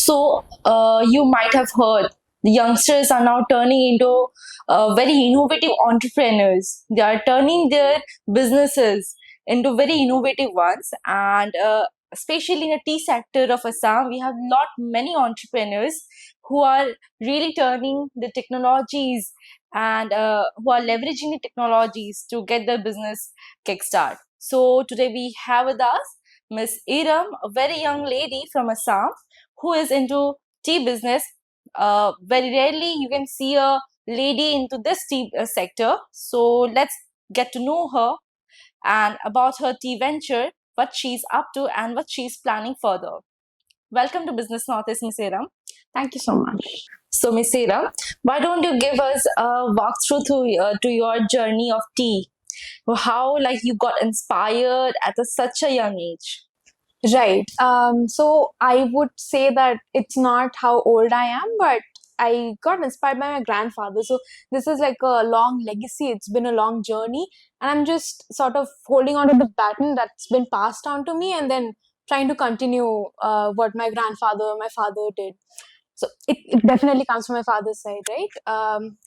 So, you might have heard the youngsters are now turning into very innovative entrepreneurs. They are turning their businesses into very innovative ones, and especially in the tea sector of Assam, we have lot many entrepreneurs who are really turning the technologies and who are leveraging the technologies to get their business kickstart. So today we have with us Miss Iram, a very young lady from Assam who is into tea business. Very rarely you can see a lady into this tea sector. So let's get to know her and about her tea venture, what she's up to and what she's planning further. Welcome to Business Northeast, Miss Iram. Thank you so much. So, Miss Iram, why don't you give us a walkthrough to your journey of tea? How like you got inspired at such a young age? Right. So I would say that it's not how old I am, but I got inspired by my grandfather. So this is like a long legacy. It's been a long journey, and I'm just sort of holding on to the baton that's been passed down to me, and then trying to continue what my grandfather, my father did. So it definitely comes from my father's side, right?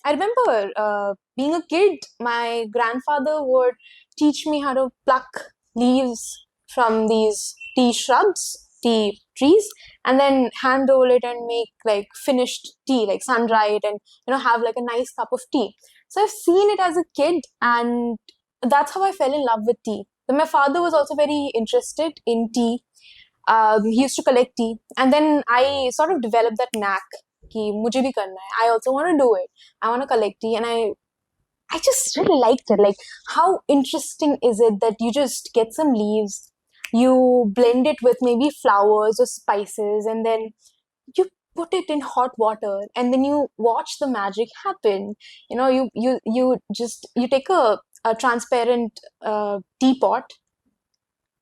I remember being a kid, my grandfather would teach me how to pluck leaves from these tea shrubs, tea trees, and then hand roll it and make like finished tea, like sun dry it, and have like a nice cup of tea. So I've seen it as a kid, and that's how I fell in love with tea. But my father was also very interested in tea. He used to collect tea, and then I sort of developed that knack कि मुझे भी करना है. I also want to do it. I want to collect tea, and I just really liked it. Like, how interesting is it that you just get some leaves, you blend it with maybe flowers or spices, and then you put it in hot water, and then you watch the magic happen. You take a transparent teapot,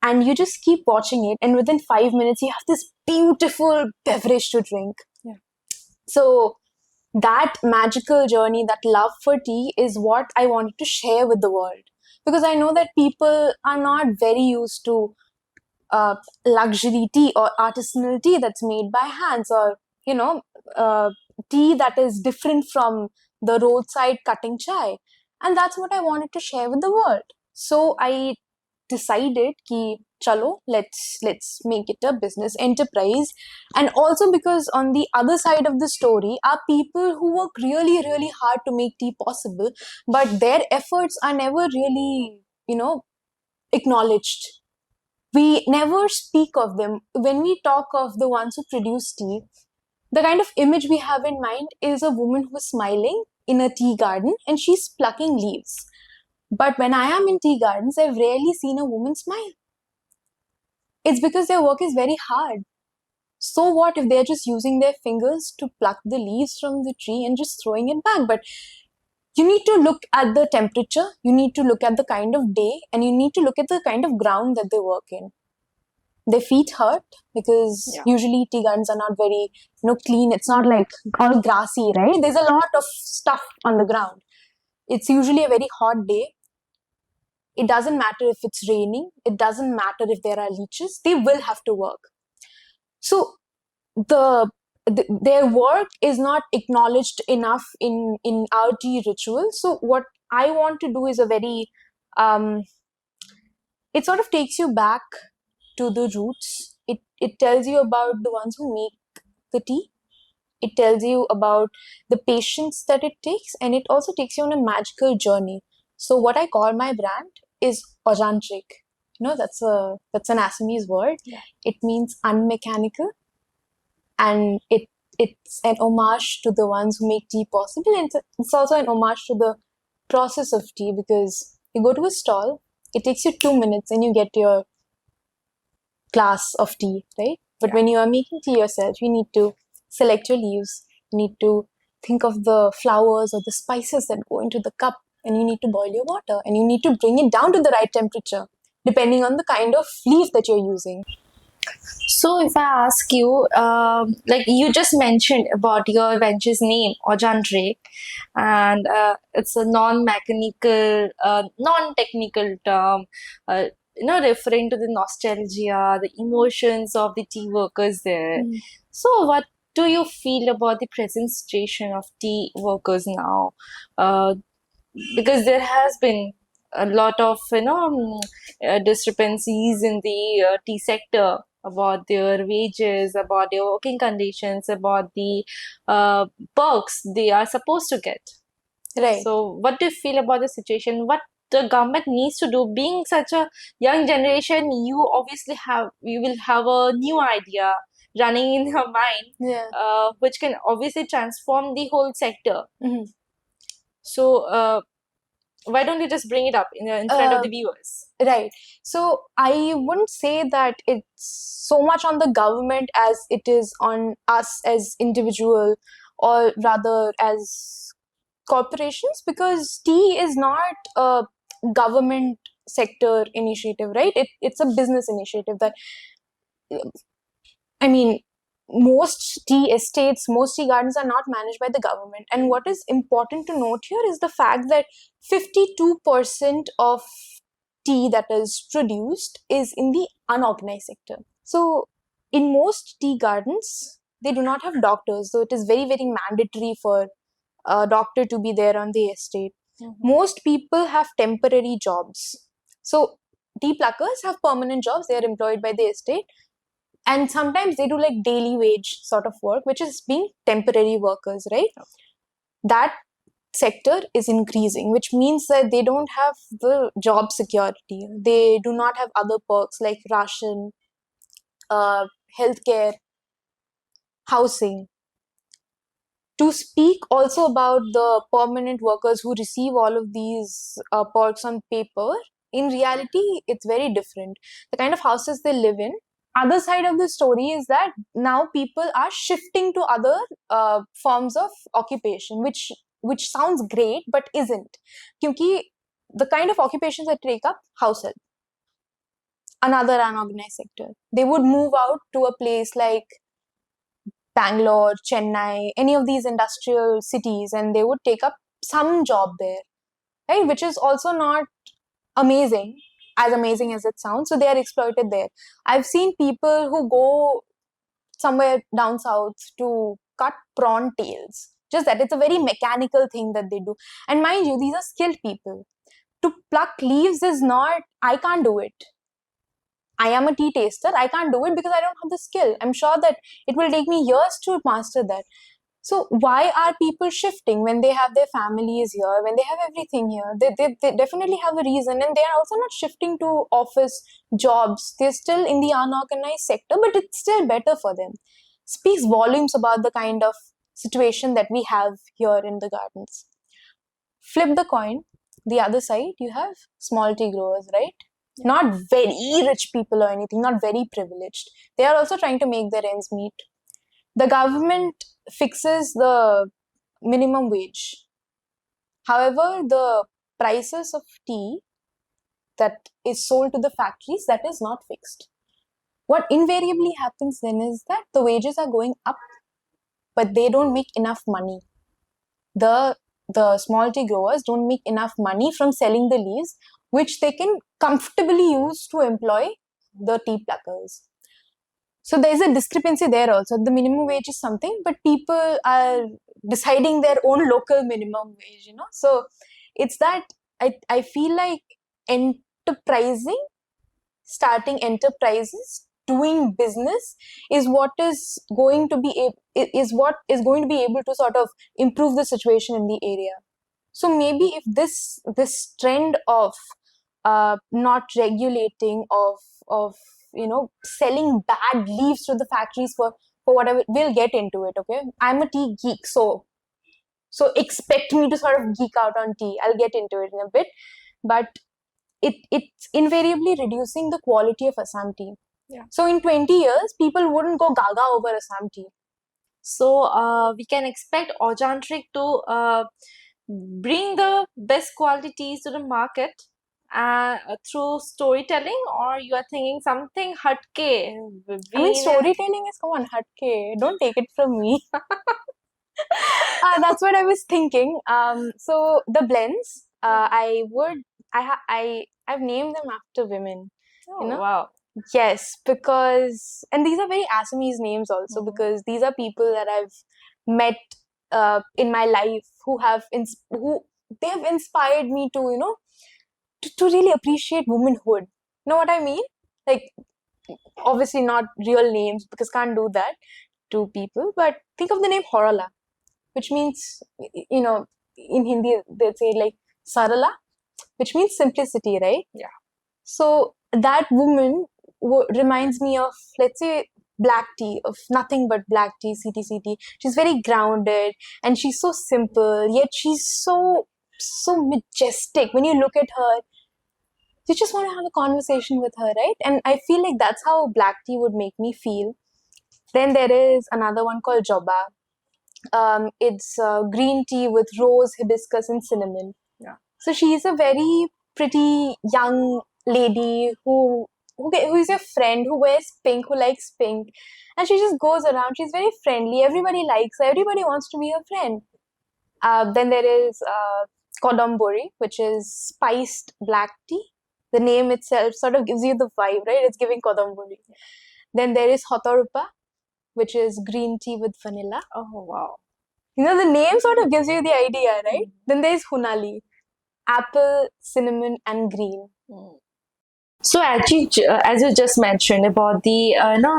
and you just keep watching it, and within 5 minutes you have this beautiful beverage to drink. Yeah. So that magical journey, that love for tea, is what I wanted to share with the world, because I know that people are not very used to luxury tea or artisanal tea that's made by hands, or uh, tea that is different from the roadside cutting chai. And that's what I wanted to share with the world. So I decided ki chalo, let's make it a business enterprise. And also because on the other side of the story are people who work really really hard to make tea possible, but their efforts are never really acknowledged. We never speak of them. When we talk of the ones who produce tea, the kind of image we have in mind is a woman who's smiling in a tea garden and she's plucking leaves. But when I am in tea gardens, I've rarely seen a woman smile. It's because their work is very hard. So what if they're just using their fingers to pluck the leaves from the tree and just throwing it back? But you need to look at the temperature, you need to look at the kind of day, and you need to look at the kind of ground that they work in. Their feet hurt because usually tea gardens are not very clean. It's not like all grassy, right? There's a lot of stuff on the ground. It's usually a very hot day. It doesn't matter if it's raining. It doesn't matter if there are leeches. They will have to work. So their work is not acknowledged enough in our tea ritual. So what I want to do is a very it sort of takes you back to the roots. It tells you about the ones who make the tea. It tells you about the patience that it takes, and it also takes you on a magical journey. So what I call my brand is Ojantrik. That's an Assamese word. Yeah. It means unmechanical, and it's an homage to the ones who make tea possible, and it's also an homage to the process of tea, because you go to a stall, it takes you 2 minutes and you get your glass of tea, right? But when you are making tea yourself, you need to select your leaves, you need to think of the flowers or the spices that go into the cup, and you need to boil your water, and you need to bring it down to the right temperature depending on the kind of leaf that you're using. So, if I ask you, like you just mentioned about your venture's name, Ojantrik, and it's a non-mechanical, non-technical term, referring to the nostalgia, the emotions of the tea workers there. So, what do you feel about the present situation of tea workers now? Because there has been a lot of discrepancies in the tea sector about their wages, about their working conditions, about the perks they are supposed to get. Right. So, what do you feel about the situation? What the government needs to do? Being such a young generation, you will have a new idea running in your mind, Yeah. which can obviously transform the whole sector. Mhm. So, why don't you just bring it up in front of Uh, the viewers? right. So I wouldn't say that it's so much on the government as it is on us as individual, or rather as corporations, because tea is not a government sector initiative, right? It's a business initiative that, I mean, most tea estates, most tea gardens are not managed by the government. And what is important to note here is the fact that 52% of tea that is produced is in the unorganized sector. So, in most tea gardens, they do not have doctors, so it is very, very mandatory for a doctor to be there on the estate. Most people have temporary jobs. So, tea pluckers have permanent jobs, they are employed by the estate, and sometimes they do like daily wage sort of work, which is being temporary workers, right? That sector is increasing, which means that they don't have the job security, they do not have other perks like ration, healthcare, housing. To speak also about the permanent workers who receive all of these perks on paper, in reality it's very different, the kind of houses they live in. Other side of the story is that now people are shifting to other forms of occupation, which sounds great but isn't, because the kind of occupations that take up house help, another unorganized sector, they would move out to a place like Bangalore, Chennai, any of these industrial cities, and they would take up some job there, right? Which is also not amazing, as amazing as it sounds. So they are exploited there. I've seen people who go somewhere down south to cut prawn tails. Just that it's a very mechanical thing that they do. And mind you, these are skilled people. To pluck leaves is not, I can't do it. I am a tea taster. I can't do it because I don't have the skill. I'm sure that it will take me years to master that. So why are people shifting when they have their families here, when they have everything here? They definitely have a reason, and they are also not shifting to office jobs. They're still in the unorganized sector, but it's still better for them. Speaks volumes about the kind of situation that we have here in the gardens. Flip the coin, the other side, you have small tea growers, right? Not very rich people or anything, not very privileged. They are also trying to make their ends meet. The government fixes the minimum wage. However, the prices of tea that is sold to the factories, that is not fixed. What invariably happens then is that the wages are going up, but they don't make enough money. The small tea growers don't make enough money from selling the leaves, which they can comfortably use to employ the tea pluckers. So there's a discrepancy there also. The minimum wage is something, but people are deciding their own local minimum wage, you know. So it's that I feel like enterprising, starting enterprises, doing business is what is going to be is what is going to be able to sort of improve the situation in the area. So maybe if this trend of not regulating, of selling bad leaves to the factories for whatever, we'll get into it. Okay, I'm a tea geek, so expect me to sort of geek out on tea. I'll get into it in a bit, but it's invariably reducing the quality of Assam tea. Yeah. So in 20 years, people wouldn't go gaga over Assam tea. So we can expect Ojantrik to bring the best qualities to the market through storytelling, or you are thinking something hatke? I mean, We storytelling is, come on, hatke. Don't take it from me. That's what I was thinking. So the blends, I would, I've named them after women. Oh, You know, wow. Yes, because, and these are very Assamese names also, because these are people that I've met in my life who who they have inspired me to, to really appreciate womanhood. You know what I mean? Like, obviously not real names because can't do that to people, but think of the name Horala, which means, in Hindi they say like Sarala, which means simplicity, right? Yeah. So that woman reminds me of, let's say, black tea, of nothing but black tea, CTCT. She's very grounded and she's so simple, yet she's so majestic. When you look at her, you just want to have a conversation with her, right? And I feel like that's how black tea would make me feel. Then there is another one called Joba. It's green tea with rose, hibiscus, and cinnamon. Yeah. So she's a very pretty young lady who is your friend, who wears pink, who likes pink, and she just goes around. She's very friendly. Everybody likes her. Everybody wants to be her friend. Then there is Kodombori, which is spiced black tea. The name itself sort of gives you the vibe, right? It's giving Kodombori. Then there is Hotorupa, which is green tea with vanilla. Oh wow. The name sort of gives you the idea, right? Then there's Hunali, apple, cinnamon, and green. So as you just mentioned about the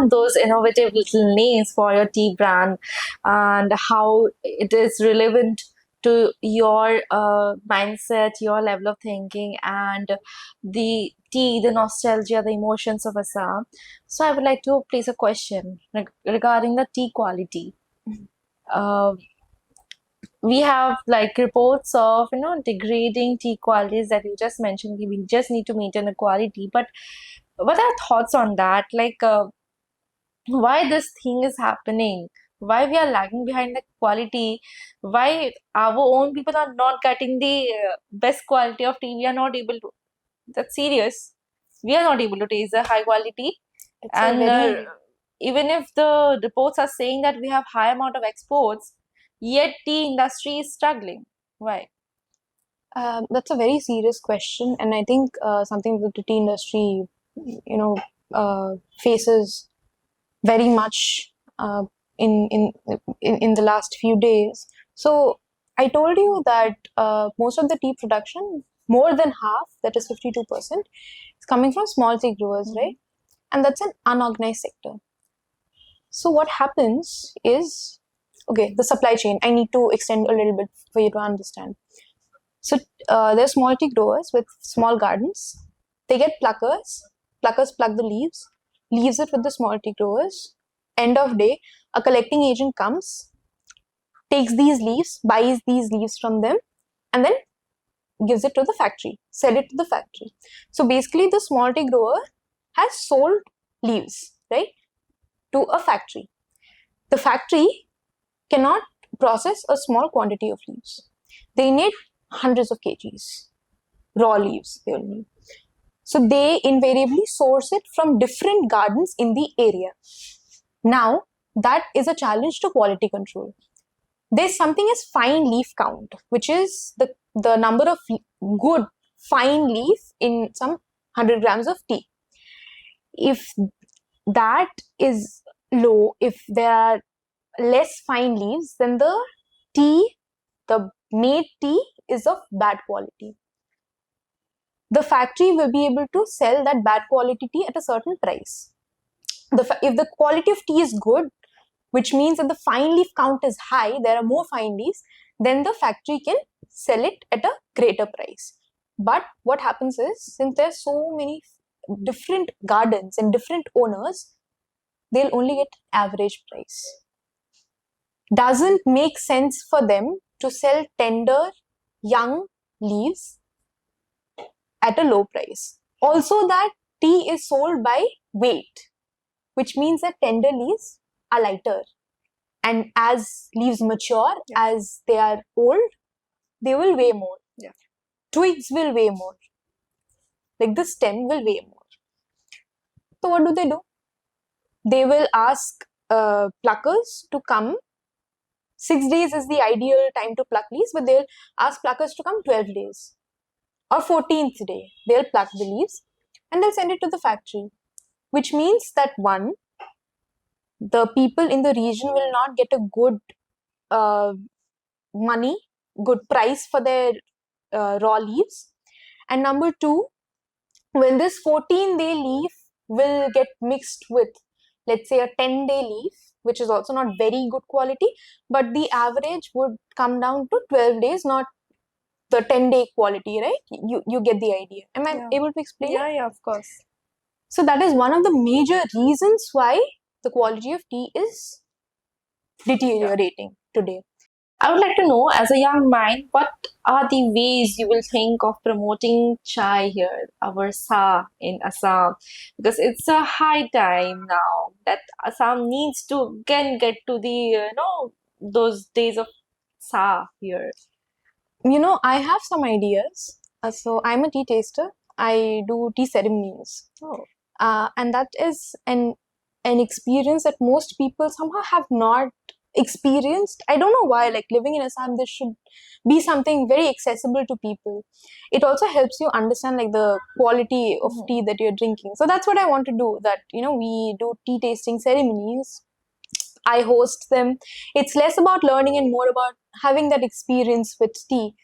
those innovative little names for your tea brand and how it is relevant to your mindset, your level of thinking, and the tea, the nostalgia, the emotions of Assam. So I would like to place a question regarding the tea quality. Uh, we have like reports of degrading tea qualities that you just mentioned. We just need to maintain a quality, but what are thoughts on that? Like, why this thing is happening? Why we are lagging behind the quality? Why our own people are not getting the best quality of tea? We are not able to. That's serious. We are not able to taste the high quality, It's a and very even if the reports are saying that we have high amount of exports, yet tea industry is struggling. Why? that's a very serious question, and I think something that the tea industry, faces very much in, in in the last few days. So I told you that most of the tea production, more than half, that is 52%, is coming from small tea growers, right? And that's an unorganized sector. So what happens is, okay, the supply chain. I need to extend a little bit for you to understand. So there's small tea growers with small gardens. They get pluckers. Pluckers pluck the leaves, leaves it with the small tea growers. End of day, a collecting agent comes, takes these leaves, buys these leaves from them, and then gives it to the factory, sell it to the factory. So basically, the small tea grower has sold leaves, right, to a factory. The factory cannot process a small quantity of leaves. They need hundreds of kgs raw leaves they will need. So they invariably source it from different gardens in the area. Now that is a challenge to quality control. There's something as fine leaf count, which is the number of good fine leaf in some 100 grams of tea. If that is low, if there are less fine leaves, then the made tea is of bad quality. The factory will be able to sell that bad quality tea at a certain price. If the quality of tea is good, which means that the fine leaf count is high, there are more fine leaves, then the factory can sell it at a greater price. But what happens is, since there are so many different gardens and different owners, they'll only get average price. Doesn't make sense for them to sell tender, young leaves at a low price. Also, that tea is sold by weight, which means that tender leaves are lighter. And as leaves mature, as they are old, they will weigh more. Yeah. Twigs will weigh more. Like the stem will weigh more. So what do? They will ask pluckers to come. 6 days is the ideal time to pluck leaves, but they'll ask pluckers to come 12 days. Or 14th day, they'll pluck the leaves and they'll send it to the factory. which means that one, the people in the region will not get a good uh, money, good price for their raw leaves. And number two, when this 14-day leaf will get mixed with, let's say, a 10-day leaf, which is also not very good quality, but the average would come down to 12 days, not the 10-day quality, right? You get the idea. Am I able to explain it? Yeah, of course. So that is one of the major reasons why the quality of tea is deteriorating today. I would like to know, as a young mind, what are the ways you will think of promoting chai here, our sa in Assam? Because it's a high time now that Assam needs to again get to the, those days of sa here. I have some ideas. So I'm a tea taster. I do tea ceremonies. Oh. And that is an experience that most people somehow have not experienced. I don't know why. Like, living in Assam, this should be something very accessible to people. It also helps you understand like the quality of tea that you're drinking. So that's what I want to do. That we do tea tasting ceremonies. I host them. It's less about learning and more about having that experience with tea.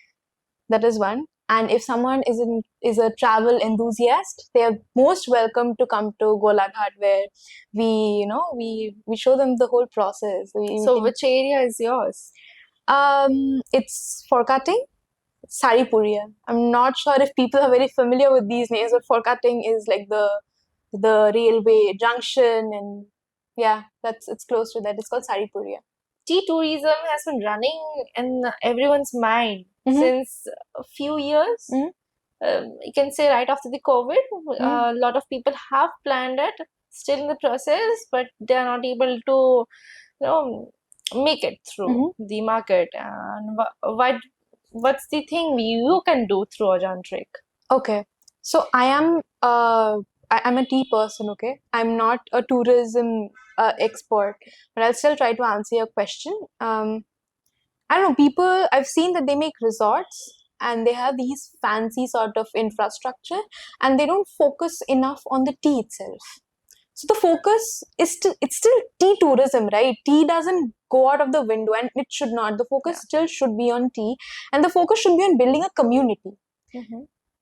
That is one. And if someone is a travel enthusiast, they are most welcome to come to Golaghat, where we show them the whole process. So which area is yours? It's for cutting, Saripuria. I'm not sure if people are very familiar with these names, but for cutting is like the railway junction, and yeah, it's close to that. It's called Saripuria. Tea tourism has been running in everyone's mind since a few years. You can say right after the COVID, a lot of people have planned it, still in the process, but they are not able to, make it through the market. And what's the thing you can do through Ojantrik? Okay, so I'm a tea person. Okay, I'm not a tourism expert, but I'll still try to answer your question. I don't know, people, I've seen that they make resorts and they have these fancy sort of infrastructure, and they don't focus enough on the tea itself. So the focus is it's still tea tourism, right? Tea doesn't go out of the window, and it should not. The focus still should be on tea, and the focus should be on building a community.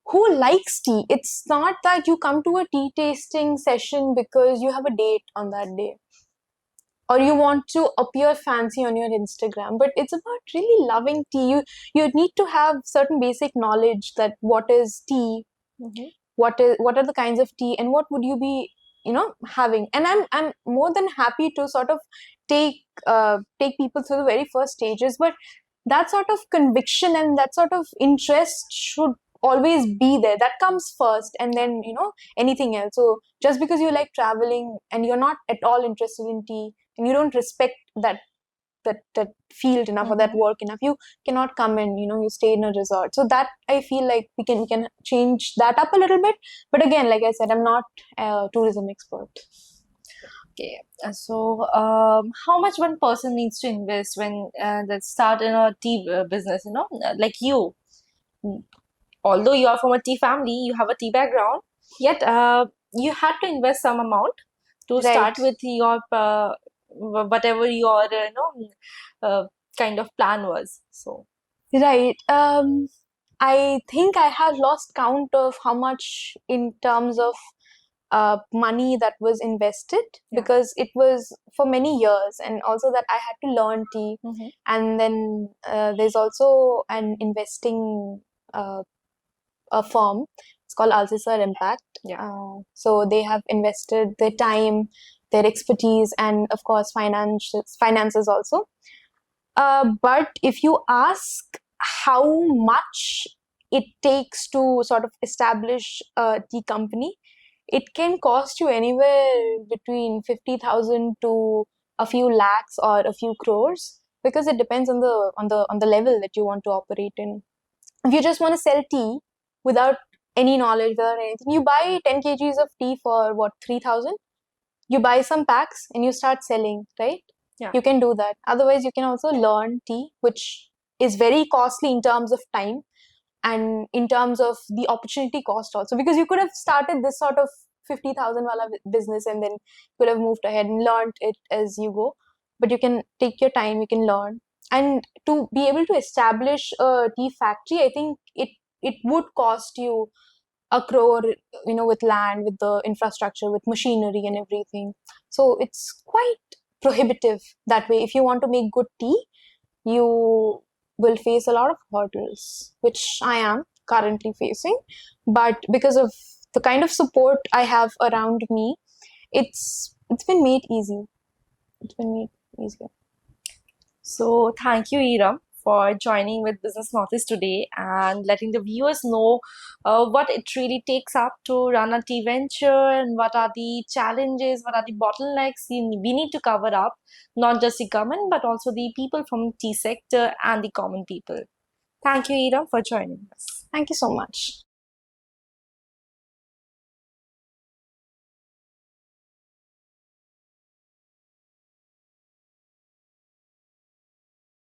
Who likes tea? It's not that you come to a tea tasting session because you have a date on that day, or you want to appear fancy on your Instagram, but it's about really loving tea. You need to have certain basic knowledge that what is tea, what are the kinds of tea, and what would you be having. And I'm more than happy to sort of take people through the very first stages, but that sort of conviction and that sort of interest should always be there. That comes first, and then anything else. So just because you like traveling and you're not at all interested in tea, and you don't respect that field enough or that work enough, you cannot come and you stay in a resort. So that, I feel like we can change that up a little bit. But again, like I said, I'm not a tourism expert. Okay, so how much one person needs to invest when they start in a tea business? Like you, although you are from a tea family, you have a tea background, yet you had to invest some amount to start with your whatever your kind of plan was. So right. I think I have lost count of how much in terms of money that was invested, because it was for many years, and also that I had to learn tea. And then there's also an investing a firm. It's called Impact. So they have invested their time, their expertise, and of course finances also. But if you ask how much it takes to sort of establish a tea company, it can cost you anywhere between 50,000 to a few lakhs or a few crores, because it depends on the level that you want to operate in. If you just want to sell tea without any knowledge, without anything, you buy 10 kgs of tea for what, 3,000? You buy some packs and you start selling, right? You can do that. Otherwise, you can also learn tea, which is very costly in terms of time and in terms of the opportunity cost also, because you could have started this sort of 50,000 wala business and then you could have moved ahead and learned it as you go. But you can take your time, you can learn. And to be able to establish a tea factory, I think it would cost you a crore, with land, with the infrastructure, with machinery and everything. So it's quite prohibitive that way. If you want to make good tea, you will face a lot of hurdles, which I am currently facing. But because of the kind of support I have around me, it's been made easy. It's been made easier. So thank you, Iram, for joining with Business Northeast today and letting the viewers know what it really takes up to run a tea venture and what are the challenges, what are the bottlenecks we need to cover up, not just the government, but also the people from tea sector and the common people. Thank you, Iram, for joining us. Thank you so much.